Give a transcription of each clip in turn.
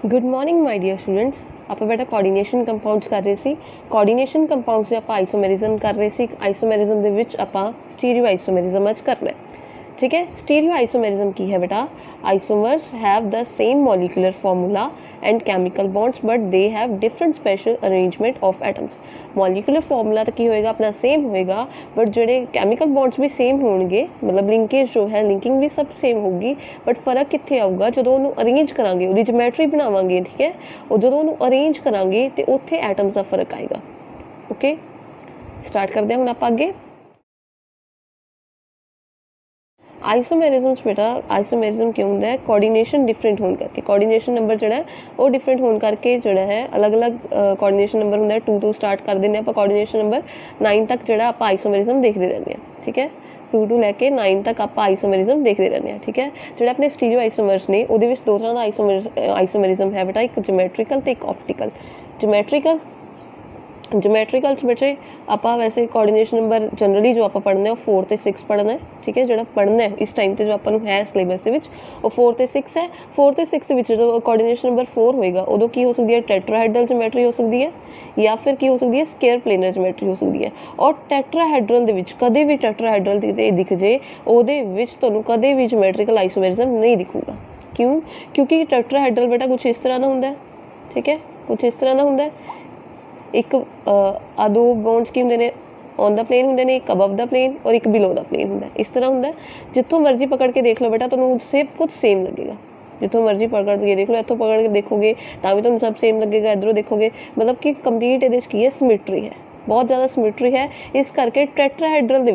Good morning my dear students. आप बेटा coordination compounds कर रहे सी। कोऑर्डिनेशन कंपाउंड्स से आप आइसोमेरिज्म कर रहे सी। आइसोमेरिज्म ਦੇ ਵਿੱਚ ਆਪਾਂ ਸਟੀਰੀਓ ਆइसोमेरिज्म ਅੱਜ करना है। ठीक है, स्टीरियो आइसोमेरिज्म की है बेटा, isomers have the same molecular formula and chemical bonds but they have different special arrangement of atoms. Molecular formula तो की होएगा अपना सेम होएगा, बट जोड़े केमिकल बॉन्ड्स भी सेम होंगे, मतलब लिंकेज जो है लिंकिंग भी सब सेम होगी, बट फर्क कित्थे आऊगा जो उन्होंने अरेंज करांगे, उहदी ज्योमेट्री बनावांगे। ठीक है, और जो उन्होंने अरेंज करांगे तो उत्थे एटम्स का फर्क आएगा। ओके, स्टार्ट करते हैं हुण आपां अगे। आइसोमेरिज्म बेटा, आइसोमेरिज्म क्यों होंदा है? कोऑर्डिनेशन डिफरेंट होने करके, कोऑर्डिनेशन नंबर जो है वो डिफरेंट होने करके जो है अलग अलग कोऑर्डिनेशन नंबर होंदा है। 2 to स्टार्ट कर देने आप कोऑर्डिनेशन नंबर 9 तक जो आप आइसोमेरिज्म देखते रहने हैं। ठीक है, 2 to लैके 9 तक आप आइसोमेरिज्म देखते रहने हैं। ठीक है, जो अपने स्टीरियो आइसोमर्स ने वो दो तरह का आइसोमेरिज्म है बेटा, एक ज्योमेट्रिकल तो एक ऑप्टिकल। ज्योमेट्रिकल बच्चे आप वैसे कोऑर्डिनेशन नंबर जनरली जो आप पढ़ना है 4 ਤੇ 6 पढ़ना है। ठीक है, जो पढ़ना है इस टाइम से जो आपको है सिलेबस के वो 4 ਤੇ 6 है। 4 ਤੇ 6 जो कोऑर्डिनेशन नंबर 4 होएगा उदों की हो सकती है टेट्राहेड्रल ज्योमेट्री हो सकती है, या फिर की हो सकती है स्केयर प्लेनर ज्योमेट्री हो सकती है। और टेट्राहेड्रल दे विच कदे भी टेट्राहेड्रल दिख जे ओदे विच तुहानूं कदे भी ज्योमेट्रिकल आइसोमेरिज्म नहीं दिखूगा। क्यों? क्योंकि टेट्राहेड्रल बेटा कुछ इस तरह का हुंदा है। ठीक है, कुछ इस तरह का हुंदा है। एक आ दो बॉन्ड्स की होंगे ने ऑन द प्लेन होंगे ने, एक अबव द प्लेन और एक बिलो द प्लेन होंगे। इस तरह होंगे, जितों मर्जी पकड़ के देख लो बेटा तो सब कुछ सेम लगेगा। जितों मर्जी पकड़ के देख लो, इतों पकड़ के देखोगे तो भी तुहानूं सब सेम लगेगा, इधरों देखोगे मतलब कि कंप्लीट ये की है सिमेट्री है, बहुत ज़्यादा सिमेट्री है। इस करके टेट्राहेड्रल दे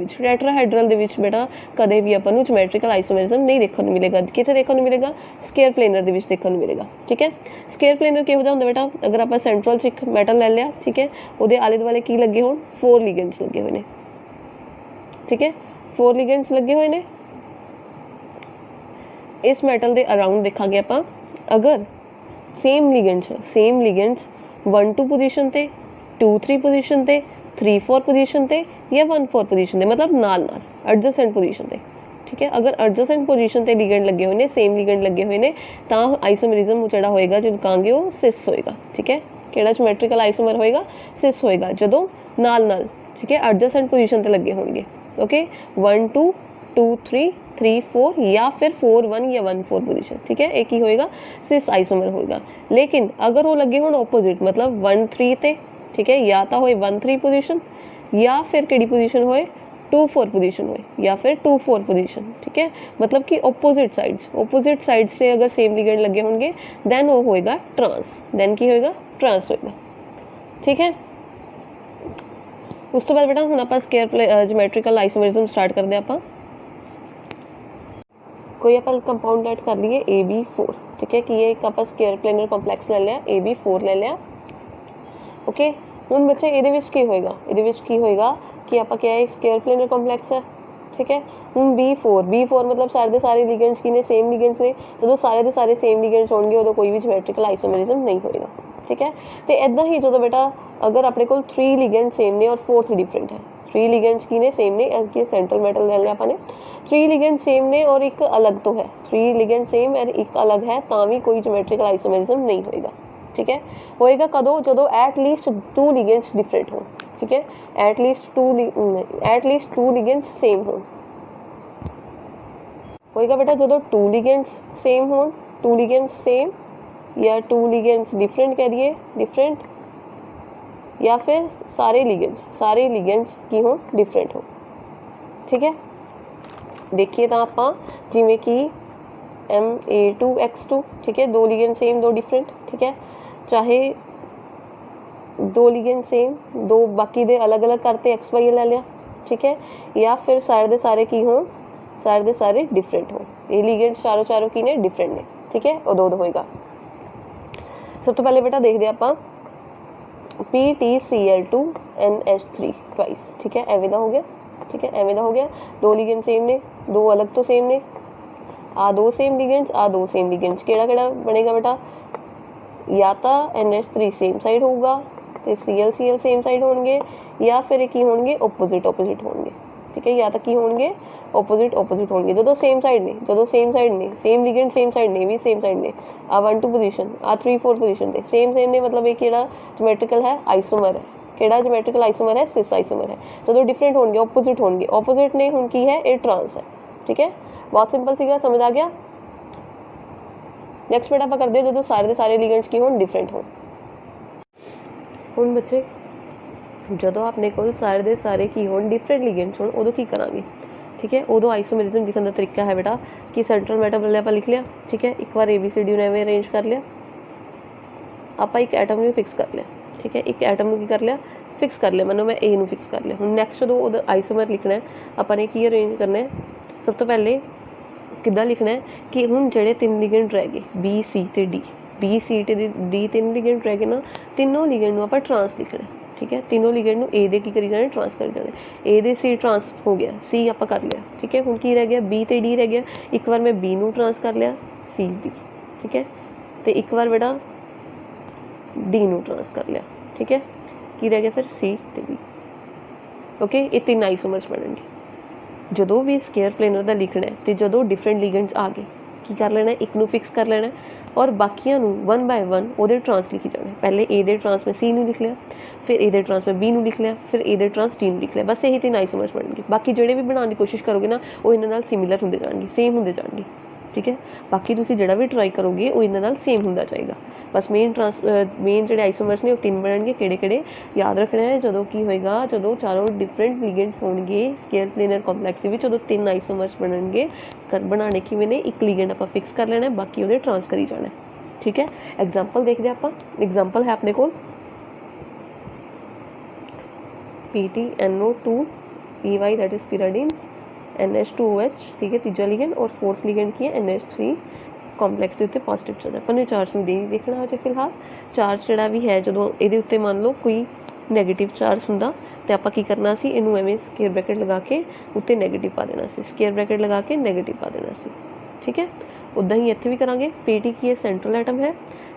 विच बेटा कदे भी आपां नूं ज्योमेट्रिकल आइसोमेरिज्म नहीं देखने मिलेगा। कित्थे देखने मिलेगा? स्केयर प्लेनर दे विच देखने मिलेगा। ठीक है, स्केयर प्लेनर किहो जिहा हुंदा बेटा, अगर आप सेंट्रल च एक मैटल ले लिया, ठीक है, उहदे आले दुआले की लगे होण 4 लिगेंड्स लगे हुए ने। ठीक है, 4 लिगेंड्स लगे हुए ने। इस मैटल दे अराउंड देखांगे आपां, अगर सेम लिगेंड्स 1-2 पोजीशन ते, 2-3 पोजीशन ते, 3-4 पोजीशन ते या 1-4 पोजीशन ते, मतलब नाल एडजेसेंट पोजीशन ते। ठीक है, अगर एडजेसेंट पोजीशन ते लिगेंड लगे हुए ने, सेम लिगेंड लगे हुए ने, तां आइसोमेरिज्म जिहड़ा होएगा जो कहांगे वो सिस होएगा। ठीक है, किहड़ा ज्योमेट्रिकल आइसोमर होएगा? सिस होएगा, जदों नाल ठीक है एडजेसेंट पोजीशन ते लगे होणगे। ओके, 1-2, 2-3, 3-4 या फिर 4-1 या 1-4 पोजीशन। ठीक है, एक ही होएगा सिस आइसोमर होएगा। लेकिन अगर वो लगे होण ऑपोजिट, मतलब 1-3 ते, ठीक है, या तो होए 1-3 पोजीशन, या फिर किहड़ी पोजीशन होए 2-4 पोजीशन होए, या फिर 2-4 पोजीशन। ठीक है, मतलब कि ऑपोजिट साइड्स से अगर सेम लिगेंड लगे होंगे देन वो होएगा ट्रांस। देन की होएगा? ट्रांस होएगा। ठीक है, उस तो बाद बेटा हुण आपां स्केयर ज्योमेट्रिकल आइसोमेरिज्म स्टार्ट करदे आपां। कोई आप कंपाउंड ऐड कर लिए AB4। ठीक है, कि ये एक आप स्केयर प्लेनर कॉम्पलैक्स ले लिया, AB4 ले लिया। ओके, हुण बच्चे इहदे विच की होएगा कि आप क्या है स्केयर प्लेनर कॉम्पलैक्स है। ठीक है, हुण B4 मतलब सारे दे सारे लिगेंड्स की ने सेम लिगेंड्स ने, जो सारे दे सारे सेम लिगेंड्स होंगे उदों कोई भी ज्योमेट्रिकल आइसोमेरिज्म नहीं होएगा। ठीक है, तो इदां ही जो बेटा अगर अपने को 3 लिगेंड सेम ने और 4th डिफरेंट है, 3 लिगेंड्स की ने सेम ने, कि सेंट्रल मेटल ले लिया आपने, 3 लिगेंड सेम ने और एक अलग तो है, 3 लिगेंड सेम और एक अलग है, तां भी कोई ज्योमेट्रिकल आइसोमेरिज्म नहीं होएगा। ठीक है, होएगा कदों? जदों एटलीस्ट 2 लिगेंड्स डिफरेंट हो। ठीक है, एटलीस्ट 2 लिगेंड्स सेम हो। होएगा बेटा जदों 2 लिगेंड्स सेम हो, 2 लिगेंड्स सेम या 2 लिगेंड्स डिफरेंट कह दिए, डिफरेंट, या फिर सारे लिगेंड्स की हो डिफरेंट हो। ठीक है, देखिए तो आप जिमें कि Ma2X2, ठीक है, 2 लिगेंड सेम 2 डिफरेंट। ठीक है, चाहे 2 लिगेंड सेम 2 बाकी दे अलग अलग करते XY ले लिया। ठीक है, या फिर सारे दे सारे की हो, सारे दे सारे डिफरेंट हो, ये लिगेंड्स चारों की ने डिफरेंट ने। ठीक है, उदों होएगा। सब तो पहले बेटा देखते आप PTCl2NH3 ट्वाइस। ठीक है, एवें दा हो गया। ठीक है, एवें दा हो गया, 2 लिगेंड सेम ने, 2 अलग तो सेम ने, आ 2 सेम लिगेंड्स, आ 2 सेम लिगेंड्स, केड़ा बनेगा बेटा? या तो NH3 सेम साइड होगा तो Cl सेम साइड होंगे, या फिर की होंगे ऑपोजिट होंगे। ठीक है, या तो की होंगे ऑपोजिट ऑपोजिट होंगे जो सेम साइड ने सेम लिगेंड सेम साइड ने भी सेम साइड ने आ 1 2 पोजीशन आ 3 4 पोजीशन ते सेम ने मतलब एक किहड़ा ज्योमेट्रिकल है आइसोमर है किहड़ा ज्योमेट्रिकल आइसोमर है सिस आइसोमर है जो डिफरेंट होंगे ऑपोजिट ने हुण की है ये ट्रांस है ठीक है बहुत सिंपल सीगा समझ आ गया। नैक्सट बेटा आप करते जो सारे के सारे लिगेंड्स की होण डिफरेंट हो हुण बच्चे जो अपने को सारे के सारे की होण डिफरेंट लिगेंड्स होण उदों की करांगे ठीक है उदों आइसोमेरिज्म लिखने का तरीका है बेटा कि सेंट्रल मेटाबल आप लिख लिया ठीक है एक बार ABCD ने एवें अरेंज कर लिया आप एक एटम में फिक्स कर लिया ठीक है एक एटम में कर लिया फिक्स कर लिया मनो मैं A ਨੂੰ फिक्स कर लिया हुण नैक्सट जो उहदा आइसोमर लिखना है अपने की अरेंज करना है सब तो पहले किद्दां लिखना है कि हुण जिहड़े 3 लिगेंड रह गए B C ते D B C ते D 3 लिगेंड रह गए ना तीनों लिगेंड नूं आपां ट्रांस लिखना है ठीक है तीनों लिगेंड नूं A दे की करी जाने ट्रांस करी जाने A दे C ट्रांस हो गया C आपां कर लिया ठीक है हुण की रह गया B ते D रह गया एक बार मैं B नूं ट्रांस कर लिया C D ठीक है ते एक बार बेटा D नूं ट्रांस कर लिया ठीक है की रह गया फिर C ते B ओके ये 3 आइसोमर्स बनेंगे जो भी स्केयर प्लेनर का लिखना है तो जो डिफरेंट लिगेंड्स आ गए की कर लेना एक नू फिक्स कर लेना और बाकियां नू 1 बाय 1 वो ट्रांस लिखी जाने पहले ए दे ट्रांस में C नू लिख लिया फिर ए दे ट्रांस में B नू लिख लिया फिर ए दे ट्रांस D नू लिख लिया बस यही 3 आइसोमर्स बनेंगे बाकी जोड़े भी बनाने की कोशिश करोगे ना वो इन्हां नाल सिमिलर होंदे जाणगे सेम होंदे जाणगे ठीक है बाकी तुसीं जिहड़ा भी ट्राई करोगे वो इन्हां नाल सेम होंदा जाएगा बस मेन जो आइसोमर्स ने 3 बनेंगे किहड़े याद रखना है जो की होएगा जो चारों डिफरेंट लिगेंड्स होंगे स्केयर प्लेनर कॉम्पलैक्स जो 3 आइसोमर्स बनेंगे बनाने की मैंने एक लिगेंड आप फिक्स कर लेना है बाकी उन्हें ट्रांस करी जाना है ठीक है। एग्जाम्पल देखते हैं आप एग्जाम्पल है अपने को PTNO2 PY that is पिराडीन NH2OH ठीक है तीजा लिगेंड और फोर्थ लिगेंड की है NH3 कॉम्पलैक्स के उत्ते पॉजिटिव चार्ज अपन चार्ज में देखना अजे फिलहाल चार्ज जोड़ा भी है जो ये उत्ते मान लो कोई नैगेटिव चार्ज होंदा तो आप की करना सी इनू एवें स्केयर ब्रैकेट लगा के उत्ते नैगेटिव पा देना सी स्केयर ब्रैकेट लगा के नैगेटिव पा देना सी ठीक है। उदा ही इत्थे भी करांगे PT की ये सेंट्रल एटम है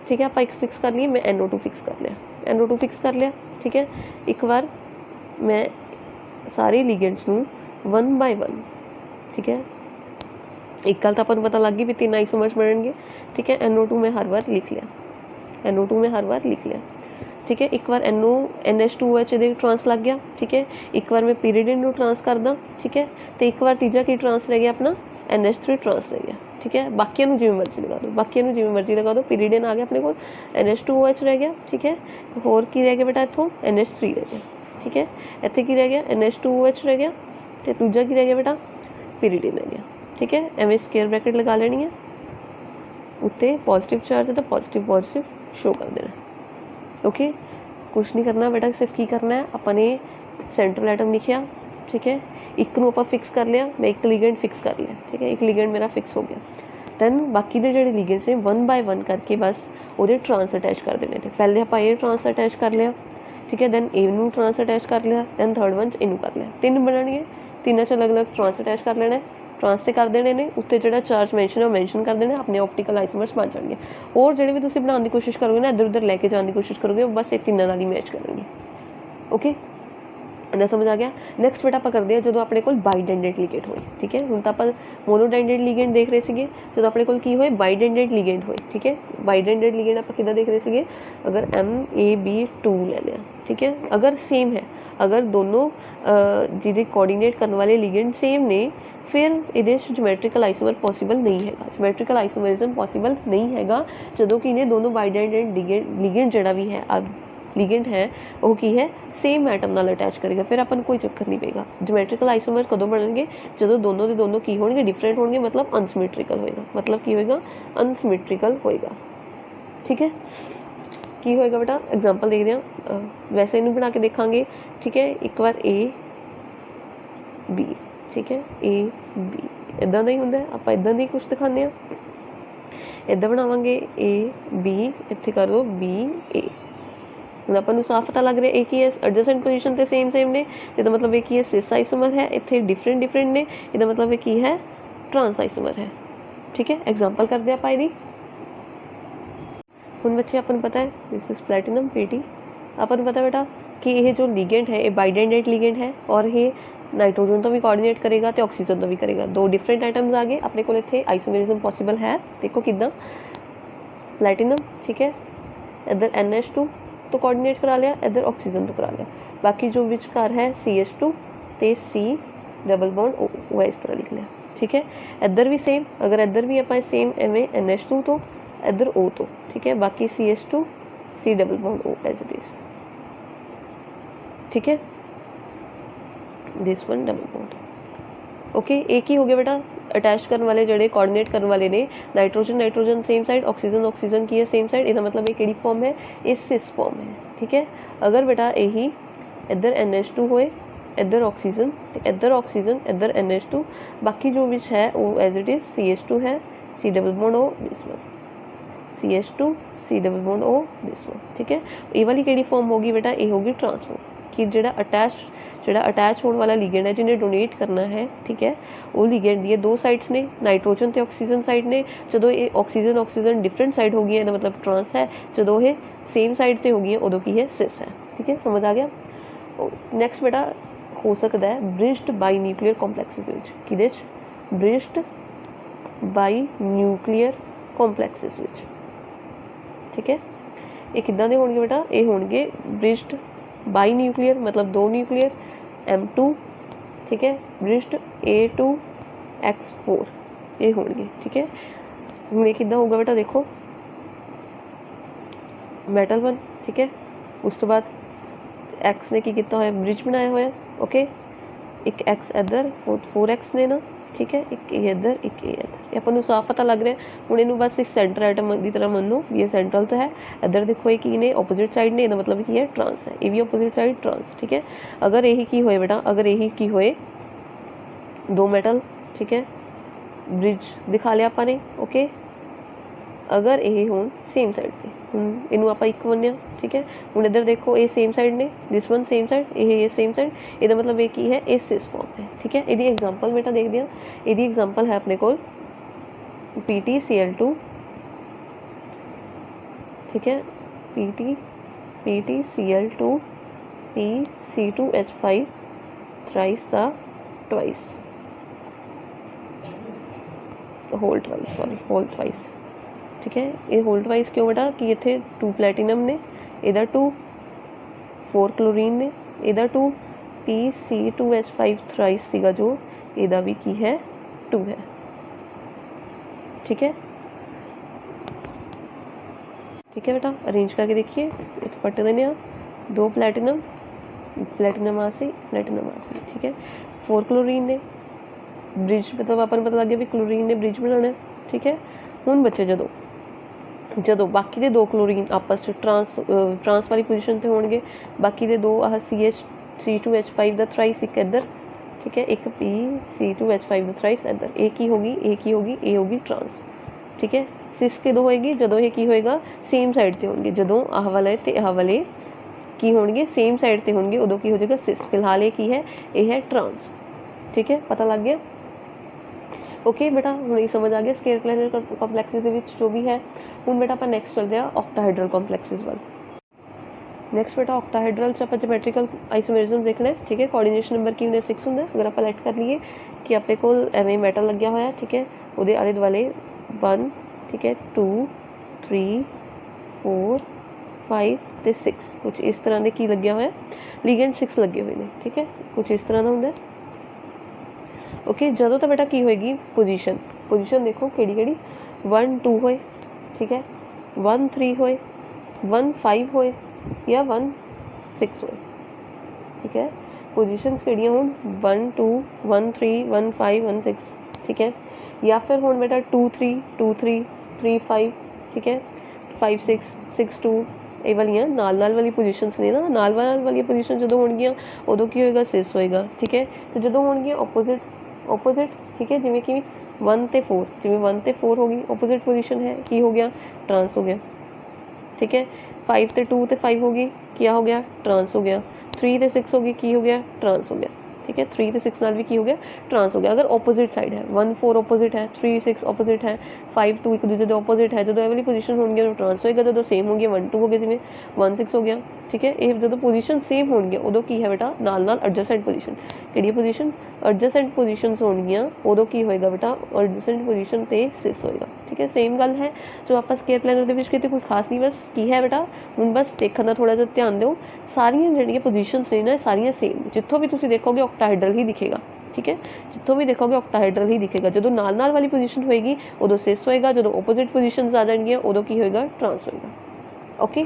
ठीक है आप एक फिक्स कर लिए मैं NO2 फिक्स कर लिया NO2 फिक्स कर लिया ठीक है एक बार मैं सारे लिगेंड्स नू 1 बाय 1 ठीक है एक गल तो अपन पता लग गई भी 3 आइसोमर्स बनेंगे ठीक है NO2 में हर बार लिख लिया NO2 में हर बार लिख लिया ठीक है एक बार NH2OH दे ट्रांस लग गया ठीक है एक बार मैं पिरिडिन नू ट्रांस कर दा ठीक है तो एक बार तीजा की ट्रांस रह गया अपना NH3 ट्रांस रह गया ठीक है बाकियों नू जिवें मर्जी लगा दो पिरिडिन आ गया अपने को NH2OH रह गया ठीक है होर की रह गया बेटा इत्थों NH3 रह गया ठीक है इत्थे की रह गया NH2OH रह गया ते दूजा की रह गया बेटा पिरिडिन रह गया ठीक है एवें स्केयर ब्रैकेट लगा लेनी है उत्ते पॉजिटिव चार्ज है तो पॉजिटिव शो कर देना ओके कुछ नहीं करना बेटा सिर्फ की करना है अपने सेंट्रल एटम लिखिया ठीक है एक नू आपां फिक्स कर लिया मैं एक लिगेंड फिक्स कर लिया ठीक है एक लिगेंड मेरा फिक्स हो गया दैन बाकी दे जिहड़े लिगेंड्स ने 1 बाय 1 करके बस उहदे ट्रांस अटैच कर देने थे पहले आपां ये ट्रांस अटैच कर लिया ठीक है दैन ए नू ट्रांस अटैच कर लिया दैन थर्ड वन इनू कर लिया 3 बनणगे तीनों च अलग अलग ट्रांस अटैच कर लेना ट्रांस से कर देने ने उत्ते जो चार्ज मैंशन है मैंशन कर देना अपने ऑप्टिकल आइसोमर्स बन जाएंगे और जो भी तुम बनाने की कोशिश करोगे ना इधर उधर लैके जाने की कोशिश करोगे बस एक तीनों नाल ही मैच करेंगे ओके इन्ना समझ आ गया। नैक्सट बेटा आप करते हैं जो अपने को बाइडेंडेड लिगेंड होए ठीक है हुण तां आपां मोनोडेंडेड लिगेंड देख रहे थे जो अपने को की होए बाइडेंडेड लिगेंड होए ठीक है बाइडेंडेड लिगेंड आप किदा देख रहे थे अगर MAB2 ले लिया ठीक है अगर सेम है अगर दोनों जिहदे कोऑर्डिनेट करने वाले लिगेंड सेम ने फिर ये ज्योमेट्रिकल आइसोमर पॉसिबल नहीं है ज्योमेट्रिकल आइसोमरिज्म पॉसिबल नहीं है जो कि इन्हें दोनों बाइडेंडेड लिगेंड जोड़ा भी है लिगेंड है वो की है सेम एटम नाल अटैच करेगा फिर अपन कोई चक्कर नहीं पेगा। ज्योमेट्रिकल आइसोमर कदों बनणगे जो दोनों के दोनों की होणगे डिफरेंट होणगे मतलब अनसिमेट्रिकल होएगा मतलब की होएगा अनसिमेट्रिकल होएगा ठीक है की होएगा बेटा एग्जांपल देखते हैं वैसे इन्हें बना के देखांगे ठीक है एक बार AB ठीक है AB इदां दा ही हुंदा है आपां इदां दी कुछ दिखाने आ इदां बनावांगे AB इत्थे कर दो BA हुण आपां नूं साफ पता लग रहा है एक ही है एडजेसेंट पोजीशन ते सेम ने इहदा मतलब एक ही है सिस आइसोमर है इत्थे डिफरेंट ने इहदा मतलब एक ही है ट्रांस आइसोमर है ठीक है। एग्जांपल करदे आपां इहदी हुण बच्चे अपन पता है दिस इज प्लैटिनम PT अपन पता बेटा कि ये जो लिगेंड है ये बाइडेंडेड लिगेंड है और ये नाइट्रोजन तो भी कोऑर्डिनेट करेगा तो ऑक्सीजन तो भी करेगा। दो डिफरेंट आइटम्स आ गए अपने को इत्थे आइसोमेरिज्म पॉसिबल है। देखो कितना प्लैटिनम, ठीक है, इधर NH2 तो कोऑर्डिनेट करा लिया, इधर ऑक्सीजन तो करा लिया, बाकी जो विचकार है CH2 ते C डबल बॉन्ड O इस तरह लिख लिया, ठीक है। इधर भी सेम, अगर इधर भी आप सेम एवं NH2 तो इधर O तो, ठीक है, बाकी CH2 C double bond O as it is, ठीक है, this one double bond. Okay, एक ही हो गया बेटा अटैच करने वाले जड़े कोऑर्डिनेट करने वाले ने nitrogen nitrogen same side, oxygen oxygen की है सेम साइड, इसका मतलब ये केड़ी फॉर्म है, इस सिस फॉर्म है, ठीक है। अगर बेटा यही इधर NH2 होए, इधर ऑक्सीजन, इधर ऑक्सीजन, इधर NH2, बाकी जो विच है वो एज इट इज CH2 है, C double bond O this one, CH2 C double bond O this one, ठीक है। ये वाली केड़ी फॉर्म होगी बेटा, ये होगी ट्रांसफॉर्म कि जेड़ा अटैच होने वाला लिगेंड है जिन्हें डोनेट करना है, ठीक है, वो लिगेंड दी दो साइड्स ने, नाइट्रोजन ते ऑक्सीजन साइड ने, जो ये ऑक्सीजन ऑक्सीजन डिफरेंट साइड हो गई है मतलब ट्रांस है, जो ये सेम साइड ते हो गई है उदों की है सिस है, ठीक है, समझ आ गया। नैक्सट बेटा हो सकता है ब्रिज्ड बाई न्यूक्लियर कॉम्पलैक्सिस कि ब्रिज्ड बाई न्यूक्लियर कॉम्पलैक्सिस, ठीक है। ये किदां दे होणगे बेटा, ये होणगे ब्रिज्ड बाई न्यूक्लियर मतलब दो न्यूक्लियर M2, ठीक है, ब्रिज्ड A2X4 ये होणगे, ठीक है। हुण ये किदां होगा बेटा, देखो मेटल वन, ठीक है, उस तो बाद X ने की किया होया ब्रिज बनाया होया, ओके, एक X इधर 4X ने ना, ठीक है, एक ये इधर एक ये इधर, ये अपन साफ पता लग रहा है। हुण इनू बस इस सेंटर आइटम की तरह मनो भी ये सेंट्रल तो है, इधर देखो ये की ने ऑपोजिट साइड ने, इसका मतलब की है ट्रांस है, ये भी ऑपोजिट साइड ट्रांस, ठीक है। अगर यही की होए बेटा, अगर यही की होए दो मेटल, ठीक है, ब्रिज दिखा लिया आपने, ओके, अगर ये हुण सेम साइड से, हुण इनू आप एक मन्निया, ठीक है। हुण इधर देखो ये सेम साइड ने, दिस वन सेम साइड, ये सेम साइड, इसका मतलब ये की है इस सिस फॉर्म है, ठीक है। यदि एग्जांपल बेटा देख दिया, यदि एग्जांपल है अपने को PtCl2, ठीक है, PtCl2 PC2H5 thrice the twice whole twice, sorry whole twice, ठीक है। ये होल ट्वाइस क्यों बेटा कि इतने 2 प्लैटिनम ने, इधर 2 4 क्लोरीन ने, इधर 2 PC2H5 थ्राइस सीगा जो इधर भी की है 2 है, ठीक है, ठीक है बेटा। अरेंज करके देखिए, इतने पट्टे देने आ, 2 प्लैटिनम प्लैटिनम आसी, ठीक है, 4 क्लोरीन ने ब्रिज, मतलब अपन पता लग गया भी क्लोरीन ने ब्रिज बनाना है, ठीक है। हुण बच्चे ਜਦੋਂ बाकी दे 2 क्लोरीन आपस च ट्रांस वाली पोजीशन ते होणगे, बाकी दे 2 आह C2H5 दा थ्राइस एक इधर, ठीक है, एक PC2H5 दा थ्राइस इधर, एक ही होगी ए होगी ट्रांस, ठीक है। सिस के दो होएगी जदों ये की होएगा सेम साइड ते होणगे, जदों आह वाले ते आह वाले की होणगे सेम साइड ते होणगे उदों की हो जाएगा सिस। फिलहाल ये की है, ये है ट्रांस, ठीक है, पता लग गया। ओके बेटा, हुण ये समझ आ गया स्केयर प्लानर कॉम्पलैक्सिस दे विच जो भी है। हुण बेटा आपां नैक्सट चलते हैं ऑक्टाहाइड्रल कॉम्पलैक्सिस वाल। नैक्सट बेटा ऑक्टाहाइड्रल च आपां ज्योमैट्रिकल आइसोमेरिज्म देखना है, ठीक है। कोऑर्डिनेशन नंबर की हुंदा 6 हुंदा, अगर आपां लेट कर लीए कि अपने कोल एवें मैटल लग्या होया, ठीक है, उहदे आले दुआले 1, ठीक है, 2 3 4 5 ते 6 कुछ इस तरह दे की लग्या होया, लिगेंड 6 लगे हुए ने, ठीक है, कुछ इस तरह दा हुंदा। ओके, जदों तो बेटा की होएगी पोजीशन देखो केड़ी 1 2 होए, ठीक है, 1 3 होए, 1 5 होए या 1 6 होए, ठीक है। पोजीशंस केड़ियां हुण 1 2 1 3 1 5 1 6, ठीक है, या फिर हुण बेटा 2 3 2 3 3 5, ठीक है, 5 6 6 2 ये वालियां नाल वाली पोजीशंस ने ना, नाल वाली पोजीशन जदों होणगियां उदों की होएगा सिस होएगा, ठीक है। तो जदों होणगियां ऑपोजिट, ठीक है, जिवें कि 1 ते 4, जिवें 1 ते 4 होगी ऑपोजिट पोजीशन है, की हो गया ट्रांस हो गया, ठीक है। 5 ते 2 ते 5 होगी, क्या हो गया ट्रांस हो गया। 3 ते 6 होगी, की हो गया ट्रांस हो गया, ठीक है। 3 ते 6 नाल भी की हो गया ट्रांस हो गया। अगर ऑपोजिट साइड है 1 4 ऑपोजिट है, 3 6 ऑपोजिट है, 5 2 एक दूसरे के ऑपोजिट है, जदों ये वाली पोजीशन होणगी तो ट्रांस होएगा, जदों सेम होगी 1 2 हो गया, जिवें 1 6 हो गया, ठीक है। ये जदों पोजीशन सेम होणगी उदों की है बेटा नाल एडजसेंट पोजीशन, ਕਿਹੜੀ ਪੋਜੀਸ਼ਨ ਐਡਜਸੈਂਟ ਪੋਜੀਸ਼ਨਸ ਹੋਣਗੀਆਂ ਉਦੋਂ ਕੀ ਹੋਏਗਾ ਬੇਟਾ ਐਡਜਸੈਂਟ ਪੋਜੀਸ਼ਨ ਤੇ ਸਿਸ ਹੋਏਗਾ। ठीक है सेम गल है जो आप स्केयर प्लानर ਦੇ ਵਿੱਚ ਕਿਤੇ ਕੋਈ ਖਾਸ नहीं बस की है बेटा ਹੁਣ बस देखने का थोड़ा जिहा ध्यान ਦਿਓ ਸਾਰੀਆਂ ਜਿਹੜੀਆਂ ਪੋਜੀਸ਼ਨਸ ਨੇ ਨਾ ਸਾਰੀਆਂ सेम जितों भी ਤੁਸੀਂ देखोगे ऑक्टाहेड्रल ही दिखेगा। ठीक है जितों भी देखोगे ऑक्टाहेड्रल ही दिखेगा जो नाल वाली पोजीशन होएगी उदों सिस होएगा जो ओपोजिट पोजीशनस आ जाएंगियां उदों की होएगा ट्रांस होएगा। ओके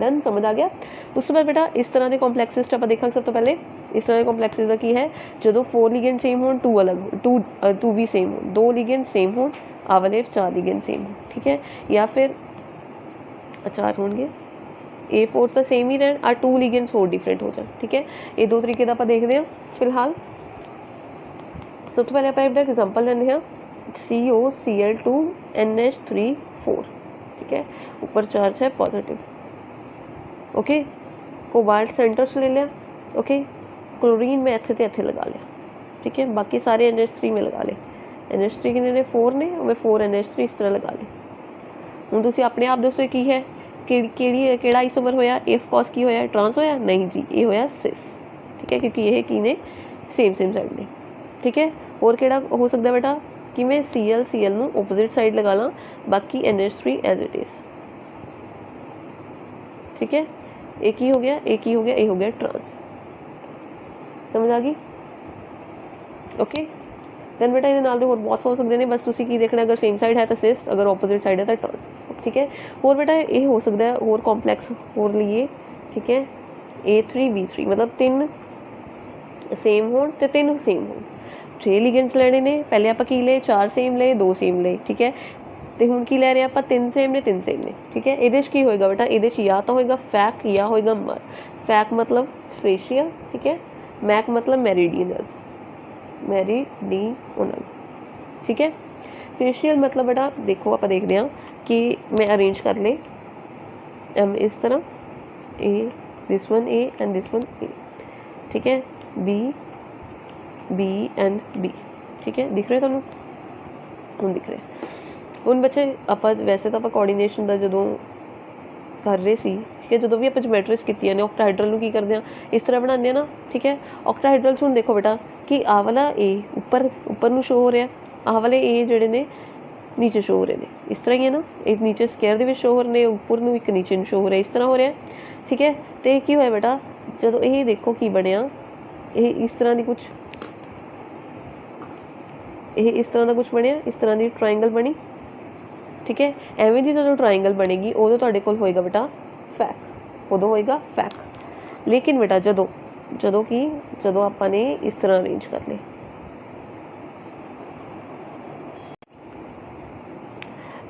डन समझ आ गया। उस बाद बेटा इस तरह के कॉम्पलैक्सिस्ट आप देखा सब तो पहले इस तरह के कॉम्पलैक्सिस का की है जो 4 लिगेंड सेम हो टू अलग टू भी सेम हो 2 लिगेंड सेम हो आ वाले 4 लिगेंड सेम हो। ठीक है या फिर 4 होंगे A4 तो सेम ही रहन आ 2 लिगेंड्स होर डिफरेंट हो जाए। ठीक है ये दो तरीके का आप देखते हैं फिलहाल। सब तो पहले आप एक एग्जाम्पल लेने हैं COCl2NH3 4। ठीक है ऊपर चार्ज है पॉजिटिव। ओके कोबाल्ट सेंटर से ले लिया। ओके क्लोरीन में इत्थे ते इत्थे लगा लिया। ठीक है बाकी सारे NH3 में लगा ले NH3 कितने ने 4 ने मैं 4 NH3 इस तरह लगा ले। हुण तुसीं अपने आप दसो की है केड़ा आइसोमर होया इफ कॉस की होया ट्रांस होया नहीं जी ये होया सिस। ठीक है क्योंकि ये की ने सेम साइड ने। ठीक है और केड़ा हो सकता है बेटा कि मैं Cl नू ओपोजिट साइड लगा ला बाकी NH3 एज इट इज। ठीक है एक ही हो गया एक ही हो गया ये हो गया ट्रांस। समझ आ गई। ओके दैन बेटा ये नाल दे होर बहुत हो सकते हैं बस तुसी की देखना अगर सेम साइड है तो सिस अगर ओपोजिट साइड है तो ट्रांस। ठीक है और बेटा ये हो सकता है और कॉम्पलैक्स होर लिए। ठीक है A3B3 मतलब 3 सेम हो तो 3 सेम हो 6 लिगेंड्स लेने ने पहले आप की ले 4 सेम ले 2 सेम ले। ठीक है तो हुण की लै रहे आप 3 सेम ने 3 सेम ने। ठीक है ये की होएगा बेटा ये या तो होएगा फैक या होएगा मर। फैक मतलब फेशियल। ठीक है मैक मतलब मेरिडियनल मेरिडियनल। ठीक है फेशियल मतलब बेटा देखो आप देखते हैं कि मैं अरेंज कर ले एम इस तरह A this one A and this one A. ठीक है बी एंड बी। ठीक है दिख रहे तुहानू हुण दिख रहे हुण बच्चे आप वैसे तो आप कोआर्डीनेशन का जो कर रहे सी। ठीक है जो भी आप ज्योमेट्रीज कीतियां ने ऑक्टाहेड्रल नू की करते हैं इस तरह बनाने हैं ना। ठीक है ऑक्टाहेड्रल हुण देखो बेटा कि आ वाला ए ऊपर नू शो हो रहा आ वाले ए जिहड़े ने नीचे शो हो रहे हैं इस तरह ही है ना एक नीचे स्केयर दे विच शो हो रहे हैं ऊपर नू एक नीचे नू शो हो रहा है इस तरह हो रहा है। ठीक है तो ये की होया बेटा जो ये देखो की बनया ये इस तरह की कुछ ये इस तरह का कुछ बनया इस तरह की ट्रायंगल बनी। ठीक है एवें दी जो ट्रायंगल बनेगी उदों तुहाडे कोल होएगा बेटा फैक उदों होएगा फैक। लेकिन बेटा जदों आपने इस तरह अरेंज कर ले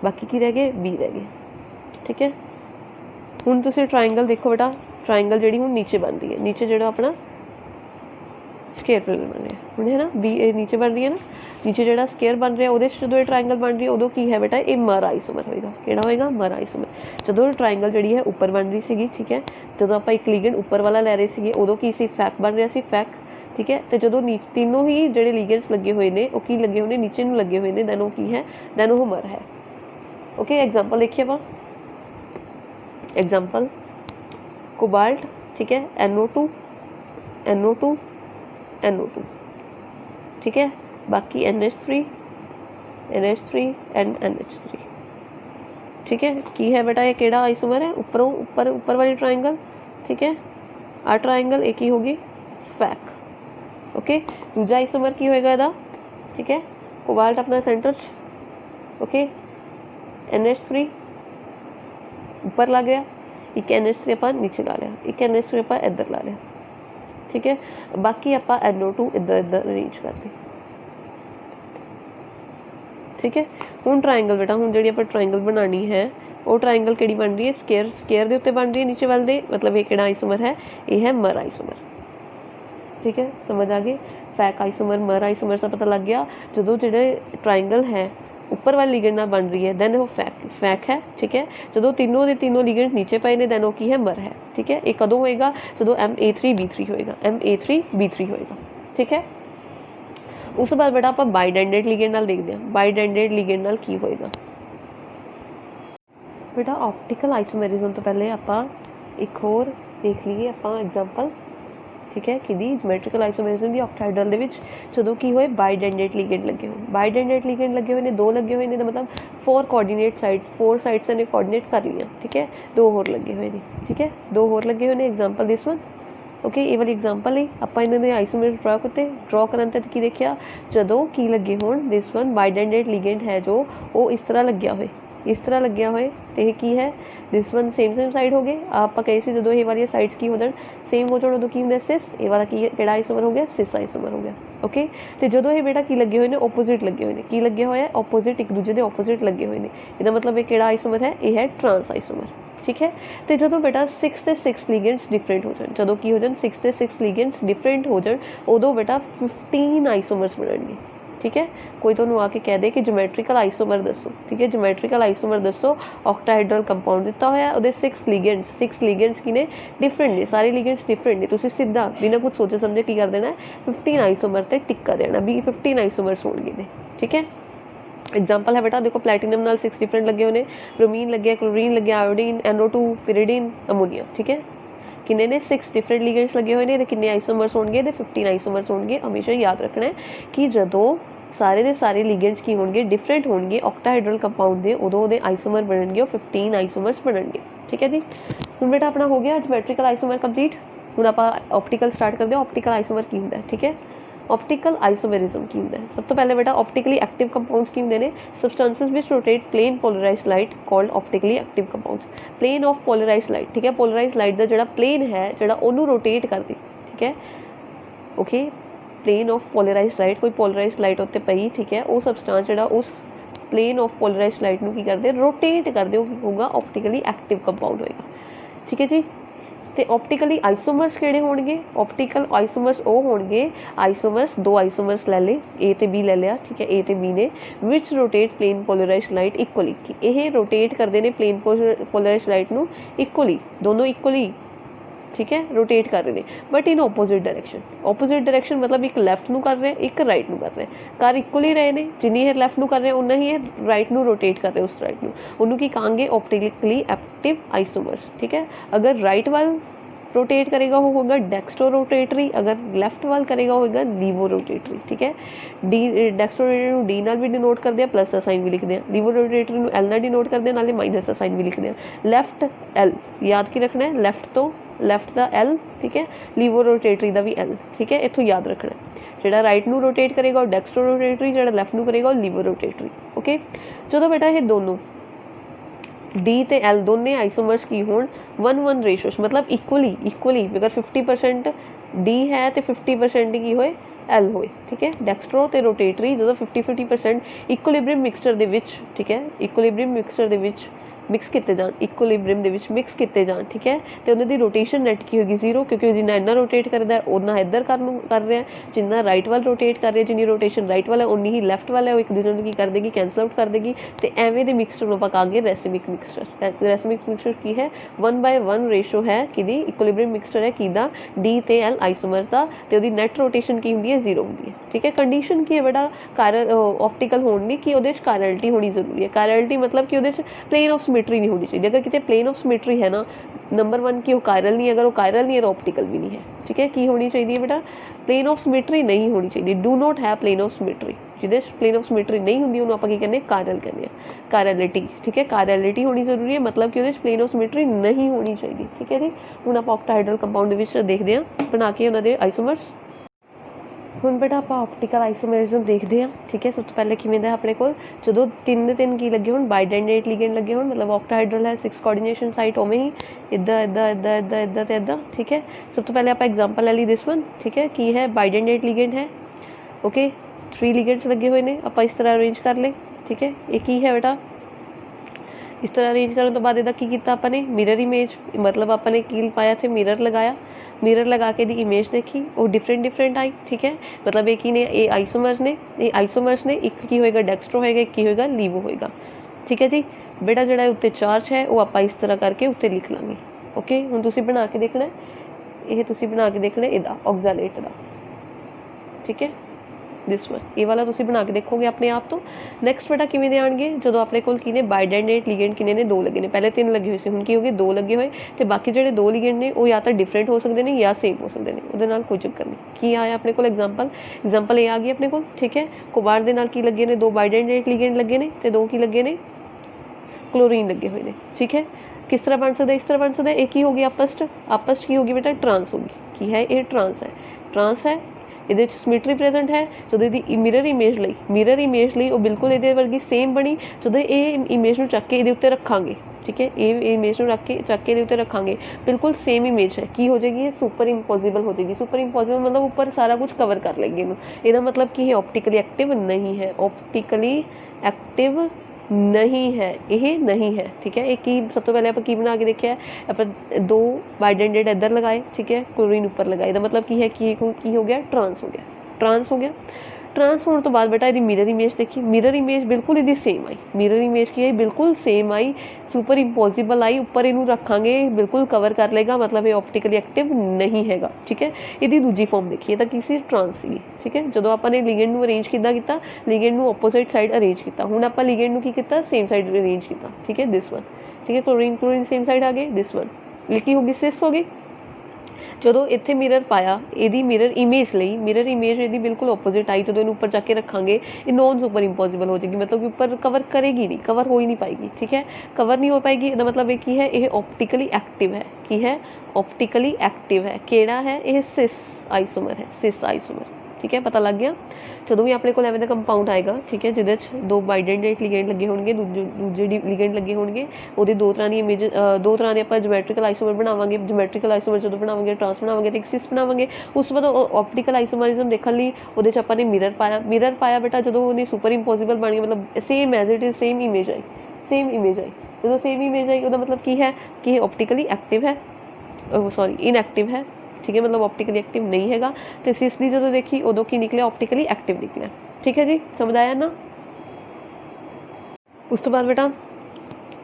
बाकी की रह गए बी रह गए। ठीक है हुण तुसीं ट्रायंगल देखो बेटा ट्रायंगल जिहड़ी हुण नीचे बन रही है नीचे जिहड़ा अपना स्केयर प्लानर बन रहा है हुण है ना बी नीचे बन रही है ना नीचे जिहड़ा स्केयर बन रहा है उहदे च जदों ये ट्रायंगल बन रही है उदों की है बेटा ये मर आइसोमर होएगा किहड़ा होएगा मर आइसोमर। जदों ट्रायंगल जिहड़ी है ऊपर बन रही सीगी। ठीक है जदों आपां एक लिगेंड ऊपर वाला लै रहे सीगे उदों की सी फैक बन रहा सी फैक। ठीक है तो जदों नीचे तीनों ही जिहड़े लिगेंड्स लगे हुए ने वो की लगे हुए ने नीचे नूं लगे हुए ने दैन वो की है दैन वो मर है। ओके एग्जाम्पल देखिए आप एग्जाम्पल कोबाल्ट। ठीक है NO2 NO2 NO2। ठीक है बाकी NH3 एंड NH3। ठीक है की है बेटा ये केड़ा आइसोमर है ऊपर वाली ट्रायंगल। ठीक है आ ट्रायंगल एक ही होगी फैक। ओके दूजा आइसोमर की होएगा इहदा। ठीक है कोबाल्ट अपना सेंटर ओके NH3 ऊपर ला गया एक NH3 अपन नीचे ला लिया एक NH3 अपन इधर ला लिया। ठीक है बाकी आप NO2 इधर अरेंज कर दी। ठीक है हुण ट्रायंगल बेटा हुण जिहड़ी आपां ट्रायंगल बनानी है वो ट्रायंगल किहड़ी बन रही है स्केयर दे उत्ते बन रही है नीचे वाल दे मतलब ये किहड़ा आइसोमर है ये है मर आइसोमर। ठीक है समझ आ गई फैक आइसोमर मर आइसोमर का पता लग गया जदों जिहड़े ट्रायंगल है ऊपर वाली लिगेंड नाल बन रही है दैन वो फैक है। ठीक है जदों तीनों के तीनों लिगेंड नीचे पे ने दैन वो की है मर है। ठीक है ये कदों होएगा जदों MA3B3 होएगा MA3B3 होएगा। ठीक है उस बाद बेटा आप बाइडेंडेड लिगेंड नाल देखते हैं बाइडेंडेड लिगेंड नाल की होएगा बेटा ऑप्टिकल आइसोमेरिज्म तो पहले आप एक और देख लीए आप एग्जाम्पल ठीक है कि ਜਿਓਮੈਟ੍ਰੀਕਲ ਆਈਸੋਮਰਿਜ਼ਮ ਦੀ ਆਕਟਾਹਾਈਡਰਲ ਦੇ ਵਿੱਚ ਜਦੋਂ ਕੀ ਹੋਏ ਬਾਈਡੈਂਡੇਟ ਲਿਗੈਂਡ ਲੱਗੇ ਹੋਏ ਬਾਈਡੈਂਡੇਟ ਲਿਗੈਂਡ ਲੱਗੇ ਹੋਏ ਨੇ 2 ਲੱਗੇ ਹੋਏ ਨੇ ਤਾਂ मतलब 4 ਕੋਆਰਡੀਨੇਟ ਸਾਈਡ 4 ਸਾਈਡਸ ਨੇ ਕੋਆਰਡੀਨੇਟ ਕਰ ਲਈਆਂ ठीक है 2 ਹੋਰ ਲੱਗੇ ਹੋਏ ਨੇ ठीक है 2 ਹੋਰ ਲੱਗੇ ਹੋਏ ਨੇ एग्जांपल दिस वन ओके ये वाली एग्जांपल ही ਆਪਾਂ ਇਹਨਾਂ ਦੇ ਆਈਸੋਮਰ ਡਰਾ ਕਰਨ ਤੇ ਕੀ ਦੇਖਿਆ ਜਦੋਂ ਕੀ ਲੱਗੇ ਹੋਣ दिस वन ਬਾਈਡੈਂਡੇਟ ਲਿਗੈਂਡ है जो वो इस तरह ਲੱਗਿਆ ਹੋਏ इस तरह लग्या होए तो यह की है दिस वन सेम साइड हो गए आप कहे से जो ये वाली साइड्स की हो जाए सेम हो जाए उदों की होंगे सिस ये वाला की केड़ा आइसोमर हो गया सिस आइसोमर हो गया ओके तो जो ये बेटा की लगे हुए हैं ओपोजिट लगे हुए हैं की लगे हुए हैं ओपोजिट एक दूजे के ओपोजिट लगे हुए हैं इसका मतलब ये केड़ा आइसोमर है ये है ट्रांस आइसोमर ठीक है तो जो बेटा 6 ते 6 लिगेंड्स डिफरेंट हो जाए जो की हो जाए 6 ते 6 लिगेंड्स डिफरेंट हो जाए उदों बेटा 15 आइसोमर्स बनणगे ठीक है कोई तो आके कह दे कि ज्योमैट्रिकल आइसोमर दसो ठीक है ज्योमैट्रिकल आइसोमर दसो ऑक्टाहाइड्रल कंपाउंड दिता होया उहदे 6 लिगेंड्स की ने डिफरेंट ने सारे लिगेंड्स डिफरेंट ने तुसीं सीधा बिना कुछ सोचे समझे की कर देना है 15 आइसोमर ते टिक कर देना भी 15 आइसोमर्स होणगे ने ठीक है एग्जाम्पल है बेटा देखो प्लैटिनम नाल 6 डिफरेंट लगे हुए हैं ब्रोमीन लगे क्लोरीन लगे आयोडीन NO2 पिरिडीन अमोनीया ठीक है किन्ने ने 6 डिफरेंट लिगेंड्स लगे हुए हैं किन्ने आइसोमर्स होणगे ते 15 आइसोमर्स होणगे हमेशा याद रखना है कि जदों सारे दे सारे लिगेंड्स की होंगे डिफरेंट होंगे ऑक्टाहाइड्रल कंपाउंड दे उदों दे आइसोमर बनणगे 15 आइसोमर्स बनणगे ठीक है जी हुण बेटा अपना हो गया ज्योमैट्रिकल आइसोमर कंप्लीट हुण आपां ऑप्टिकल स्टार्ट करदे ऑप्टिकल आइसोमर की हुंदा है ठीक है ऑप्टिकल आइसोमेरिज्म की हुंदा है सब तो पहले बेटा ऑप्टिकली एक्टिव कंपाउंड्स की हुंदे ने substances which rotate plane polarized light called optically active compounds plane of polarized light ठीक है पोलराइज्ड लाइट दा जिहड़ा प्लेन है जिहड़ा ओनू रोटेट करदी ठीक है okay plane of polarized light कोई पोलराइज्ड लाइट उत्ते पई ठीक है वो सबस्टांस जिहड़ा उस प्लेन ऑफ पोलराइज्ड लाइट नूं की करदे रोटेट करदे होगा ऑप्टिकली एक्टिव कंपाउंड होएगा ठीक है जी तो ऑप्टिकली आइसोमर्स किहड़े होणगे ऑप्टिकल आइसोमर्स वो होणगे आइसोमर्स 2 आइसोमर्स ले ले ए ते बी ले लिया ठीक है ए ते बी ने which rotate plane polarized light equally कि ये रोटेट करते हैं प्लेन पोलराइज्ड लाइट नूं इक्वली दोनों इक्वली ठीक है रोटेट कर रहे हैं बट इन ओपोजिट डायरेक्शन मतलब एक लैफ्ट नूं कर रहे हैं एक राइट नूं कर रहे हैं कर इक्वल ही रहे हैं जिन्नी ये लैफ्ट नूं कर रहे हैं उन्ना ही ये राइट नूं रोटेट कर रहे हैं उस राइट नूं उन्होंने की कहांगे ऑप्टिकली एक्टिव आइसोमर्स ठीक है अगर राइट वाल रोटेट करेगा वो होगा डेक्स्ट्रो रोटेटरी अगर लैफ्ट वाल करेगा होगा लीवो रोटेटरी ठीक है डी डेक्स्ट्रो रोटेटरी डी नाल भी डिनोट कर दिया प्लस का साइन भी लिख दिया लीवो रोटेटरी एल नाल डिनोट कर दिया नाले माइनस का साइन भी लिख दिया लैफ्ट एल याद की रखना है लैफ्ट का एल ठीक है लीवो रोटेटरी का भी एल ठीक है इत्थों याद रखना है जिहड़ा राइट नूं रोटेट करेगा और डेक्स्ट्रो रोटेटरी जिहड़ा लैफ्ट नूं करेगा और लीवो रोटेटरी ओके जो बेटा ये दोनों डी ते एल दोने आइसोमर्स की होण 1-1 रेशोस मतलब इक्वली अगर 50% डी है तो 50% की होए एल होए ठीक है डेक्स्ट्रो ते रोटेटरी जो 50% इक्विलिब्रियम मिक्सचर दे विच ठीक है इक्विलिब्रियम मिक्सचर दे विच मिक्स किए जान इक्विलिब्रियम दे विच मिक्स किए जान ठीक है तो उन्होंने रोटेशन नेट की होगी 0 क्योंकि जिन्ना इन्ना रोटेट करता है उन्ना इधर कर रहा है जिन्ना राइट वाल रोटेट कर रहा है जिन्नी रोटेशन राइट वाल है उन्नी ही लैफ्ट वाल है वो एक दूसरे की कर देगी कैंसल आउट कर देगी तो एवें दे मिक्सचर में आप आगे रेसिमिक मिक्सचर की है 1/1 रेशो है कि इक्विलिब्रियम मिक्सचर है कि डी ते एल आइसोमर्स का तो उसकी नैट रोटेशन की होंगी है 0 होंगी है ठीक है कंडीशन की है बेटा ऑप्टिकल होने की वो कायरलिटी होनी जरूरी है कायरलिटी मतलब कि वो प्लेन ऑफ सिमेट्री नहीं होनी चाहिए अगर कितने प्लेन ऑफ सिमेट्री है ना नंबर 1 की वो कायरल नहीं है अगर वो कायरल नहीं है तो ऑप्टिकल भी नहीं है ठीक है की होनी चाहिए बेटा प्लेन ऑफ सिमेट्री नहीं होनी चाहिए डू नॉट है प्लेन ऑफ सिमेट्री जिदे प्लेन ऑफ सिमेट्री नहीं होंगी उन्होंने आप कहने कायरल कहने कायरलिटी ठीक है कायरलिटी होनी जरूरी है मतलब कि वो प्लेन ऑफ सिमेट्री नहीं होनी चाहिए ठीक है जी हुण आप ऑक्टाहाइड्रल कंपाउंड देखते हैं बना के उन्होंने आइसोमर्स हुण बेटा आप ऑप्टिकल आइसोमेरिज्म देखते हैं ठीक है सब तो पहले किवें दा अपने को जो तीन की लगे होण बाइडेंडेट लिगेंड लगे होण मतलब ऑक्टाहाइड्रल है 6 कोऑर्डिनेशन साइट उवें ही इदा ते इदा ठीक है सब तो पहले आप एग्जांपल ले ली दिस वन ठीक है की है बाइडेंडेट लिगेंड है ओके 3 लिगेंड्स लगे हुए हैं आप इस तरह अरेंज कर ले ठीक है ये की है बेटा इस तरह अरेंज करने तो बाद इहदा की कीता आपने मिरर इमेज मतलब आपने कील पाया थे मिरर लगा के दी इमेज देखी वो डिफरेंट आई ठीक है मतलब एक ही ने ये आइसोमर्स ने एक की होएगा डेक्स्ट्रो होएगा एक की होएगा लीवो होएगा ठीक है जी बेटा जिहड़ा उत्ते चार्ज है वो आप इस तरह करके उत्ते लिख लांगे ओके हुण तुसीं बना के देखना ये तुसीं बना के देखना इहदा ऑक्सैलेट दा ठीक है दिस वन, ये वाला तुसीं बना के देखोगे अपने आप तो। नैक्सट बेटा किवें दे आउणगे जदों अपने कोल की ने बाइडेंडेट लिगेंड किन्ने ने 2 लगे ने, पहले 3 लगे हुए सी, हुण की हो गए 2 लगे होए ते बाकी जिहड़े 2 लिगेंड ने वो या तो डिफरेंट हो सकते हैं या सेम हो सकते हैं, उहदे नाल कोई चक्कर नहीं। की आया अपने कोल एग्जाम्पल ये आ गई अपने कोल, ठीक है। कोबार दे नाल की लगे ने 2 बाइडेंडेट लिगेंड लगे ने ते 2 की लगे ने क्लोरीन लगे हुए ने, ठीक है। किस तरह बन सकता है, इस तरह बन सकता है। एक ही होगी आपस की होगी बेटा ट्रांस होगी, की है ये ट्रांस है ਇਹਦੇ 'ਚ ਸਿਮੈਟਰੀ ਪ੍ਰੈਜ਼ੈਂਟ ਹੈ। ਜਦੋਂ ਇਹਦੀ ਮਿਰਰ ਇਮੇਜ ਲਈ ਉਹ ਬਿਲਕੁਲ ਇਹਦੇ ਵਰਗੀ ਸੇਮ ਬਣੀ। ਜਦੋਂ ਇਹ ਇਮੇਜ ਨੂੰ ਚੱਕ ਕੇ ਇਹਦੇ ਉੱਤੇ ਰੱਖਾਂਗੇ, ठीक है, ये इमेज में रख के चक के उत्ते रखांगे, बिल्कुल सेम इमेज है, की हो जाएगी, ये सुपर इंपॉसिबल हो जाएगी। सुपर इंपॉसिबल मतलब ऊपर सारा कुछ कवर कर लेंगे इनू। ਇਹਦਾ मतलब कि ये ऑप्टिकली एक्टिव नहीं है, ऑप्टिकली एक्टिव नहीं है, ये नहीं है, ठीक है। एक ही सब तो पहले आप की बना के देखा है, आप 2 बाइडेंडेड इधर लगाए, ठीक है, क्लोरीन ऊपर लगाए, ਇਹਦਾ मतलब की है कि हो गया ट्रांस हो गया। ट्रांस होने तो बाद बेटा यदि मिरर इमेज देखी, मिरर इमेज बिल्कुल यदि सेम आई, मिरर इमेज की आई बिल्कुल सेम आई, सुपर इंपॉसिबल आई, ऊपर इनू रखांगे बिल्कुल कवर कर लेगा, मतलब ये ऑप्टिकली एक्टिव नहीं हैगा, ठीक है। यदि दूजी फॉर्म देखिए तो किसी ट्रांस सी, ठीक है। जो आपने लिगेंड नू अरेंज किया, लिगेंड नू ऑपोजिट साइड अरेंज किया, हुण आपां लिगेंड नू की किया, सेम साइड अरेंज किया, ठीक है, दिस वन, ठीक है। क्लोरीन सेम साइड आ गए, दिस वन लिखी होगी सिस हो गई। ਜਦੋਂ ਇੱਥੇ ਮਿਰਰ ਪਾਇਆ, ਇਹਦੀ ਮਿਰਰ ਇਮੇਜ ਇਹਦੀ ਬਿਲਕੁਲ ਆਪੋਜ਼ਿਟ ਆਈ, ਜਦੋਂ ਇਹਨੂੰ ਉੱਪਰ ਚੱਕ ਕੇ ਰੱਖਾਂਗੇ ਇਹ ਨੋਨ ਸੁਪਰ ਇੰਪੋਸੀਬਲ ਹੋ ਜਾਏਗੀ, मतलब कि ऊपर कवर करेगी नहीं, कवर हो ही नहीं पाएगी, ठीक है, कवर नहीं हो पाएगी। ਇਹਦਾ मतलब ਇਹ ਕੀ ਹੈ, ਇਹ ऑप्टिकली एक्टिव है, की है ऑप्टिकली एक्टिव है, ਕਿਹੜਾ है, ਇਹ सिस आइसोमर, ठीक है, पता लग गया। ਜਦੋਂ ਵੀ ਆਪਣੇ ਕੋਲ ਐਵੇਂ ਦਾ ਕੰਪਾਊਂਡ ਆਏਗਾ, ਠੀਕ ਹੈ, ਜਿਹਦੇ 'ਚ 2 ਬਾਈਡੈਂਡੇਟ ਲਿਗੈਂਡ ਲੱਗੇ ਹੋਣਗੇ, ਦੂਜੇ ਲਿਗੈਂਡ ਲੱਗੇ ਹੋਣਗੇ, ਉਹਦੇ 2 ਤਰ੍ਹਾਂ ਦੀ ਇਮੇਜ, 2 ਤਰ੍ਹਾਂ ਦੇ ਆਪਾਂ ਜਿਓਮੈਟ੍ਰੀਕਲ ਆਈਸੋਮਰ ਬਣਾਵਾਂਗੇ। ਜਿਓਮੈਟ੍ਰੀਕਲ ਆਈਸੋਮਰ ਜਦੋਂ ਬਣਾਵਾਂਗੇ, ਟਰਾਂਸ ਬਣਾਵਾਂਗੇ ਤੇ ਇੱਕ ਸਿਸ ਬਣਾਵਾਂਗੇ। ਉਸ ਤੋਂ ਬਾਅਦ ਆਪਟੀਕਲ ਆਈਸੋਮਰਿਜ਼ਮ ਦੇਖਣ ਲਈ ਉਹਦੇ 'ਚ ਆਪਾਂ ਨੇ ਮਿਰਰ ਪਾਇਆ ਬੇਟਾ। ਜਦੋਂ ਉਹਨੇ ਸੁਪਰ ਇੰਪੋਸੀਬਲ ਬਣ ਗਿਆ, मतलब same as it is same image आई। ਜਦੋਂ सेम इमेज आई ਉਹਦਾ मतलब ਕੀ ਹੈ कि ऑप्टिकली एक्टिव है, सॉरी इनएक्टिव है, ठीक है, मतलब ऑप्टिकली एक्टिव नहीं हैगा। तो सिस दी जो देखी उदों की निकलिया, ऑप्टिकली एक्टिव निकलिया, ठीक है जी, समझ आया ना। उस तो बाद बेटा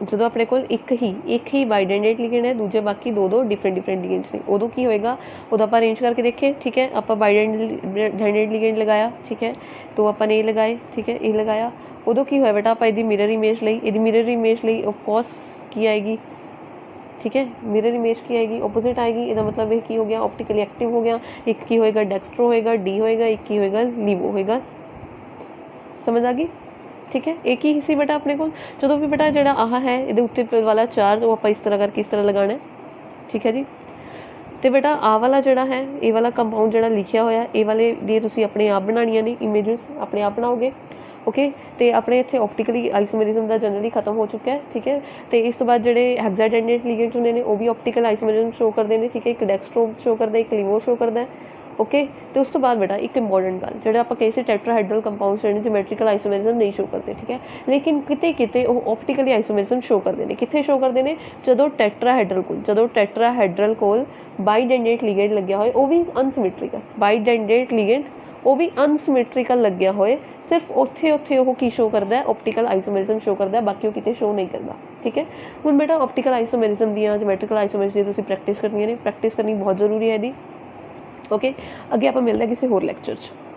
जो अपने को एक ही बाइडेंडेट लिगेंड है, दूजे बाकी 2 डिफरेंट लिगेंड्स ने, उदों की होएगा उदा आप अरेंज करके देखे, ठीक है। आप बाइडेंडेट लिगेंड लगाया, ठीक है, तो अपन ये लगाए, ठीक है, ये लगाया, उदों की होया बेटा आप मिरर इमेज लई, यदि मिरर इमेज लई ऑफ कोर्स की आएगी, ठीक है, मिरर इमेज की आएगी, ऑपोजिट आएगी। इसका मतलब ये की हो गया, ऑप्टिकली एक्टिव हो गया। एक की होएगा डेक्स्ट्रो होएगा, डी होएगा, एक की होएगा लीवो होएगा, समझ आ गई, ठीक है। एक ही सी बेटा अपने को जो भी बेटा जो आह है ये उत्ते वाला चार्ज वो आप इस तरह करके इस तरह लगाना है, ठीक है जी। तो बेटा आ वाला जोड़ा है, ये वाला कंपाउंड जो लिखा होया, ये वाले दी तुसीं अपने आप बनानियां ने, इमेजेस अपने आप बनाओगे, ओके। तो अपने इत्थे ऑप्टिकली आइसोमरिज्म का जनरली खत्म हो चुका है, ठीक है। तो इस तो बाद जो हेक्साडेंडेट लिगेंड्स होंगे ने वो भी ऑप्टिकल आइसोमरिज्म शो करते हैं, ठीक है। एक डेक्स्ट्रो शो करता है, एक लीवो शो करता है, ओके। तो उस तो बाद बेटा एक इंपॉर्टेंट गल, जो आप कई से टेट्राहाइड्रल कंपाउंड्स जो ज्योमेट्रिकल आइसोमरिज्म नहीं शो करते, ठीक है, लेकिन किते वो ऑप्टिकली आइसोमरिज्म शो करते हैं। कितने शो करते हैं, जो टेट्राहाइड्रल कोल बाइडेंडेट लिगेंड लग्या होए, वो भी अनसिमेट्रिकल, बाइडेंडेट लिगेंड वो भी अनसिमेट्रिकल लग्या होए, सिर्फ उत्थे वो की शो करता है, ऑप्टिकल आइसोमरिज्म शो करता है, बाकी वो किते शो नहीं करता, ठीक है। हुण बेटा ऑप्टिकल आइसोमरिज्म दी ज्योमेट्रिकल आइसोमरिज्म दी तुसीं प्रैक्टिस करनी है, प्रैक्टिस करनी बहुत जरूरी है दी, ओके। अगे आपां मिलदे किसी होर लैक्चर च।